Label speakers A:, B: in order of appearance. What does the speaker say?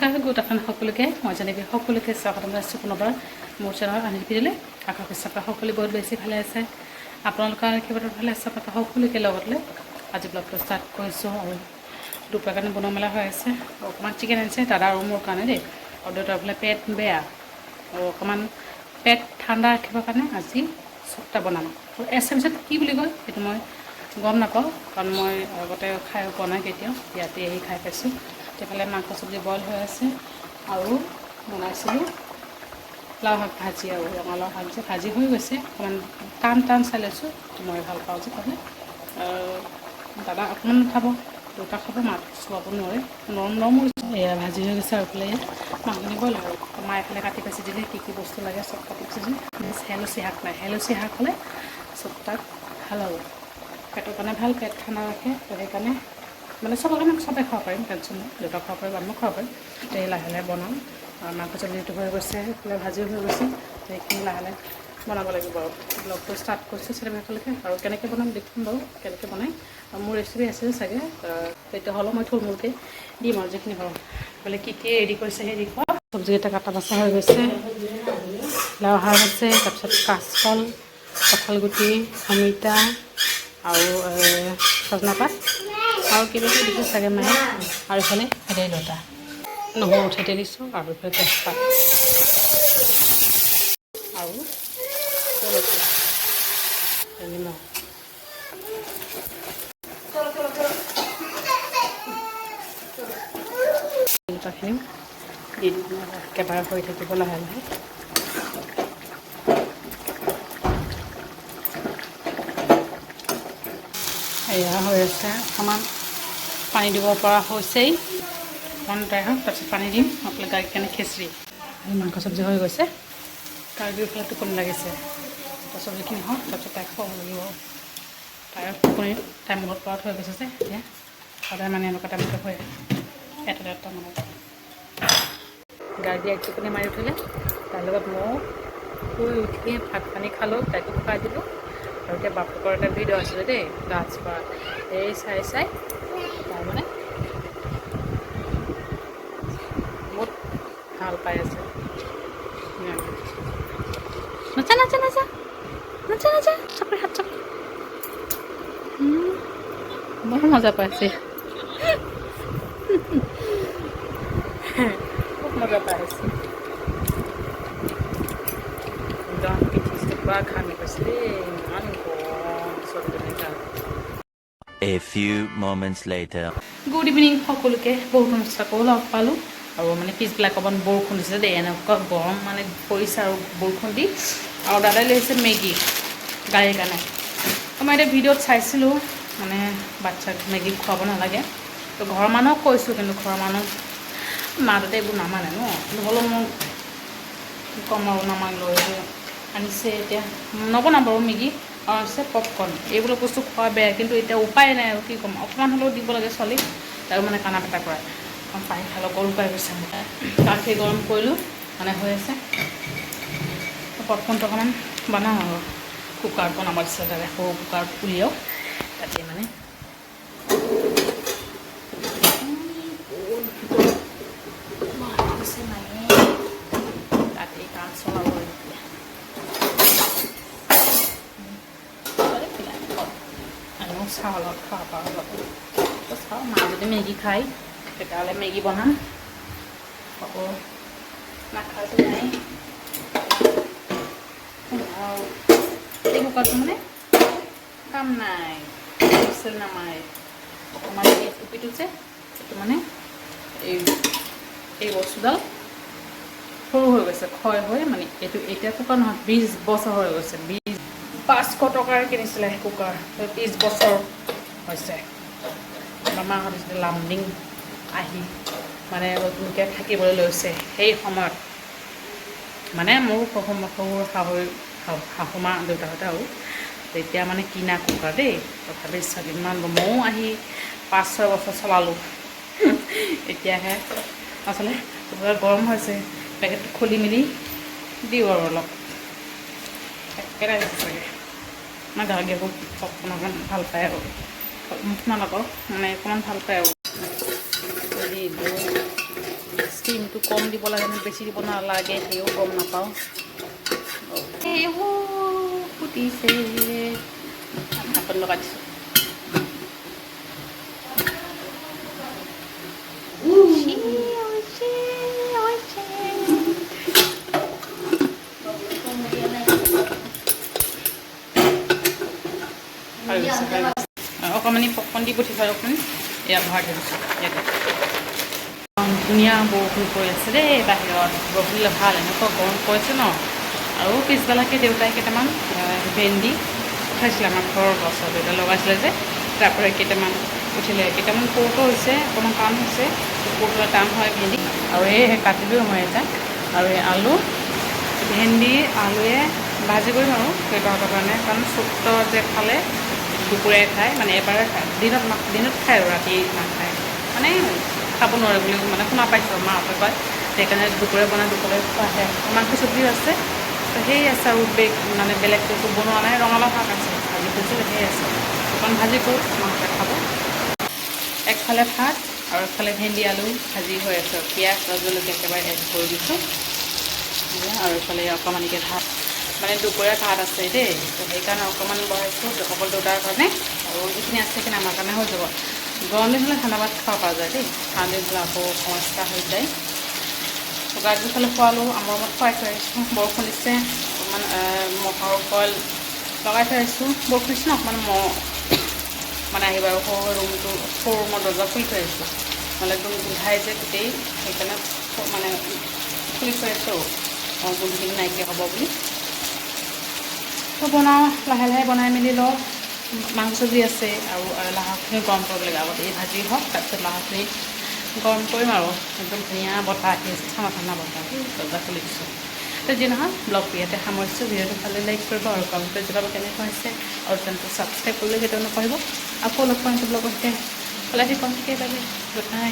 A: নমস্কাৰ good afternoon সকলোকে মই জানিবি সকলোকে স্বাগতম জনাইছোঁ পুনৰবাৰ মোৰ চেনেলত আনি দিলে আশা কৰিছোঁ সকলোৱে বহুত বেছি ভালে আছে আপোনালোকৰ কিবা ভালে আছে সকলোকে লগত লৈ আজি ব্লগটো ষ্টাৰ্ট কৰিছোঁ আৰু দুপৰীয়াৰ কাৰণে বনোৱা মেলা হৈ আছে অকণমান চিকেন আনিছে দাদা আৰু মোৰ কাৰণে দেই আৰু দেউতাৰ বোলে পেট বেয়া আৰু অকণমান পেট ঠাণ্ডা ৰাখিবৰ কাৰণে আজি চুপটা বনাম আৰু এছামিছত কি বুলি কয় সেইটো মই গম নাপাওঁ কাৰণ মই আগতে খাই পোৱা নাই কেতিয়াও ইয়াতে আহি খাই পাইছোঁ এইফালে মাংস চব্জি বইল হৈ আছে আৰু বনাইছিলোঁ লাও শাক ভাজি আৰু ৰঙালাও শাক যে ভাজি হৈ গৈছে অকণমান টান টান চাই লৈছোঁ মই ভাল পাওঁ যে খাবলৈ দাদা অকণমান খাব দেউতা খাব মাক চুৱাব নোৱাৰে নৰম নৰম এয়া ভাজি হৈ গৈছে আৰু এইফালে মাংসখিনি বইল আৰু মায়ে এইফালে কাটি বাচি দিলে কি কি বস্তু লাগে চব কাটি বাচি দিলে হেলচি শাক নাই হেলচি শাক হ'লে চব তাক ভাল হ'ব পেটৰ কাৰণে ভাল পেট ঠাণ্ডা ৰাখে সেইকাৰণে মানে চবৰ কাৰণে চবেই খাব পাৰিম টেনশ্যন নাই দেউতা খাব পাৰিম আমিও খাব পাৰিম এই লাহে লাহে বনাম আৰু মাংস চব্জিটো হৈ গৈছে এইফালে ভাজিও হৈ গৈছে সেইখিনি লাহে লাহে বনাব লাগিব আৰু ব্লগটো ষ্টাৰ্ট কৰিছোঁ চিনেমাখনলৈকে আৰু কেনেকৈ বনাম দেখোন বাৰু কেনেকৈ বনাই আৰু মোৰ ৰেচিপি আছে চাগে তেতিয়া হ'লেও মই থুলমূলকৈ দিম আৰু যিখিনি পাৰোঁ বোলে কি কি ৰেডি কৰিছে সেই দেখুৱা চব্জিকেইটা কাটা বাচা হৈ গৈছে লাও শাক আছে তাৰপিছত কাচকল কঁঠালগুটি অমিতা আৰু সজনা পাত আৰু কিবা কিবি দিছোঁ চাগে মায়ে আৰু ইফালে ভেদাইলতা নহৰু উঠাই দিছোঁ আৰু ইফালে তেজপাত আৰু নিমখ দুটাখিনি দি দিম একেবাৰে হৈ থাকিব লাহে লাহে এয়া হৈ আছে অকণমান পানী দিব পৰা হৈছেই অকণমান ড্ৰাই হওক তাৰপিছত পানী দিম আপোনালোকে গাড়ীৰ কাৰণে খিচিৰি মাংস চব্জি হৈ গৈছে গাড়ীৰ ফালে টোপনি লাগিছে চব্জিখিনি হওক তাৰপিছত তাইক খুৱাব লাগিব তাইৰ টোপনি টাইম মূৰত পৰত হৈ গৈছে যে এতিয়া সদায় মানে এনেকুৱা টাইমতে হয় এটা মানত গাড়ী দি এক টোপনি মাৰি উঠিলে তাৰ লগত ময়ো শুই উঠিয়ে ভাত পানী খালোঁ তাইকো খুৱাই দিলোঁ আৰু এতিয়া বাপেকৰ এটা ভিডিঅ' আছিলে দেই ডান্স কৰা এই চাই চাই তাৰমানে বহুত ভাল পাই আছে নাচা নাচা নাচা নাচা নাচা চাপৰি হাত চাপ বৰ মজা পাইছে খুব মজা পাইছে একদম পিঠি চিপা খানি পাইছে ইমান গৰম ছোৱালীজনী গাত
B: A few moments later.
A: Good evening সকলোকে বহুত অনুষ্ঠাকো লগ পালোঁ আৰু মানে পিছবেলা অকণমান বৰষুণ দিছে দেই এনেকুৱা গৰম মানে পৰিছে আৰু বৰষুণ দি আৰু দাদাই লৈ আহিছে মেগী গাড়ীৰ কাৰণে মই এতিয়া ভিডিঅ'ত চাইছিলোঁ মানে বাচ্ছাক মেগী খুৱাব নালাগে তো ঘৰৰ মানুহক কৈছোঁ কিন্তু ঘৰৰ মানুহ মা দেউতাই এইবোৰ নামানে ন নহ'লেও মোক কম আৰু নামাক লৈ আনিছে এতিয়া নবনাওঁ বাৰু মেগী আৰু আছে পপকৰ্ণ এইবিলাক বস্তু খোৱা বেয়া কিন্তু এতিয়া উপায় নাই আৰু কি ক'ম অকণমান হ'লেও দিব লাগে ছোৱালীক তাৰো মানে কানা পেটা কৰায় পানী খালে গৰম পাই গৈছে গাখীৰ গৰম কৰিলোঁ মানে হৈ আছে পপকৰ্ণটো অকণমান বনাওঁ আৰু কুকাৰত বনাব দিছে তাতে সৰু কুকাৰত উলিয়াও তাতে মানে তাতে কাম চলাব চাওঁ অলপ খোৱা পাওঁ অলপ চাওঁ মা যদি মেগী খায় তেতিয়াহ'লে মেগী বনাম আকৌ নাখায়তো নাই আৰু এই কুকাৰটো মানে কাম নাই হুইচেল নামাৰে অকণমান এই টুপিটো যে সেইটো মানে এই বস্তুডাল সৰু হৈ গৈছে ক্ষয় হৈ মানে এইটো এতিয়া কুকাৰ নহয় 20 বছৰ হৈ গৈছে 500 টকাৰ কিনিছিলে কুকাৰ 30 বছৰ হৈছে মামাহঁত যেতিয়া লামডিং আহি মানে নতুনকৈ থাকিবলৈ লৈছে সেই সময়ত মানে মোৰ শাহুমা দেউতাহঁতে আৰু তেতিয়া মানে কিনা কুকাৰ দেই তথাপি ইমান ময়ো আহি 5-6 বছৰ চলালোঁ এতিয়াহে আচলতে কুকাৰ গৰম হৈছে পেকেটটো খুলি মেলি দিওঁ আৰু অলপ একেটাই চাগে মই গাঁৱলীয়া অকণমান ভাল পায় আৰু তোমালোকৰ মানে অকণমান ভাল পায় আৰু ষ্টিমটো কম দিব লাগে নে বেছি দিব নালাগে সেইও গম নাপাওঁ ফুটিছে ঢাকন লগাই দিছোঁ অকণমানি পককণ দি পঠিয়াইছোঁ আৰু অকণমান এয়া ভৰাই থৈ দিছোঁ ইয়াতে ধুনীয়া বৰষুণ পৰি আছে দেই বাহিৰত বৰষুণ দিলে ভাল এনেকুৱা গৰম পৰিছে ন আৰু পিছবেলাকে দেউতাই কেইটামান ভেন্দি উঠাইছিলে আমাৰ ঘৰৰ গছৰ দেউতাই লগাইছিলে যে তাৰপৰা কেইটামান উঠিলে কেইটামান পৌটো হৈছে অকণমান টান হৈছে পৌটো টান হয় ভেন্দি আৰু এই কাটিলোৱে মই এটা আৰু এই আলু ভেন্দি আলুৱে ভাজি কৰিম আৰু কেইবাহঁতৰ কাৰণে কাৰণ চুক্ত যে খালে দুপৰীয়াই খায় মানে এবাৰে খায় দিনত খায় আৰু ৰাতি নাখায় মানে খাব নোৱাৰে বুলি মানে শুনা পাইছোঁ মাহঁতে কয় সেইকাৰণে দুপৰীয়া বনাই দুপৰীয়া খোৱা আহে মাংস চব্জিও আছে তো সেই আছে আৰু মানে বেলেগ একো বনোৱা নাই ৰঙালাও শাক আছে ভাজি থৈছিলোঁ সেই আছে অকণ ভাজি কৰোঁ মাহঁতে খাব একফালে ভাত আৰু একফালে ভেন্দি আলু ভাজি হৈ আছে পিঁয়াজ জলকীয়া একেবাৰে এড কৰি দিছোঁ আৰু এইফালে অকণমানিকৈ ভাত মানে দুপৰীয়া ভাত আছে দেই তো সেইকাৰণে অকণমান বহাইছোঁ অকল দুটাৰ কাৰণে আৰু যিখিনি আছে সেইখিনি আমাৰ কাৰণে হৈ যাব গৰম দিন হ'লে ঠাণ্ডা ভাত খাব পৰা যায় দেই ঠাণ্ডা দিন হ'লে আকৌ সমস্যা হৈ যায় গাজীফালে খোৱালোঁ আমৰ মত খুৱাই থৈ আহিছোঁ বৰষুণ দিছে অকণমান মহৰ কইল লগাই থৈ আহিছোঁ বৰষুণ দিছে ন অকণমান মানে আহিব আৰু সৰু ৰুমটো সৰু ৰুমৰ দৰ্জা খুলি থৈ আহিছোঁ নহ'লে একদম গোন্ধাই যে গোটেই সেইকাৰণে মানে খুলি থৈ আহিছোঁ আৰু গোন্ধখিনি নাইকিয়া হ'ব বুলি তো বনাওঁ লাহে লাহে বনাই মেলি লওঁ মাংস চব্জি আছে আৰু লাহখিনি গৰম কৰিব লাগে আগতে এই ভাজি হওক তাৰপিছত লাহখিনি গৰম কৰিম আৰু একদম ধুনীয়া বতাহ আহি আছে ঠাণ্ডা ঠাণ্ডা বতাহ দৰ্জা খুলি দিছোঁ তো যি নহয় ব্লগটো ইয়াতে সামৰিছোঁ ভিডিঅ'টো ভালে লাইক কৰিব আৰু কমেণ্ট কৰি জনাব কেনেকুৱা হৈছে আৰু চেনেলটো ছাবস্ক্ৰাইব কৰিলে কেতিয়াও নকৰিব আকৌ লগ পাম ব্লগত সদায় ঠিকে পালে গুড নাইট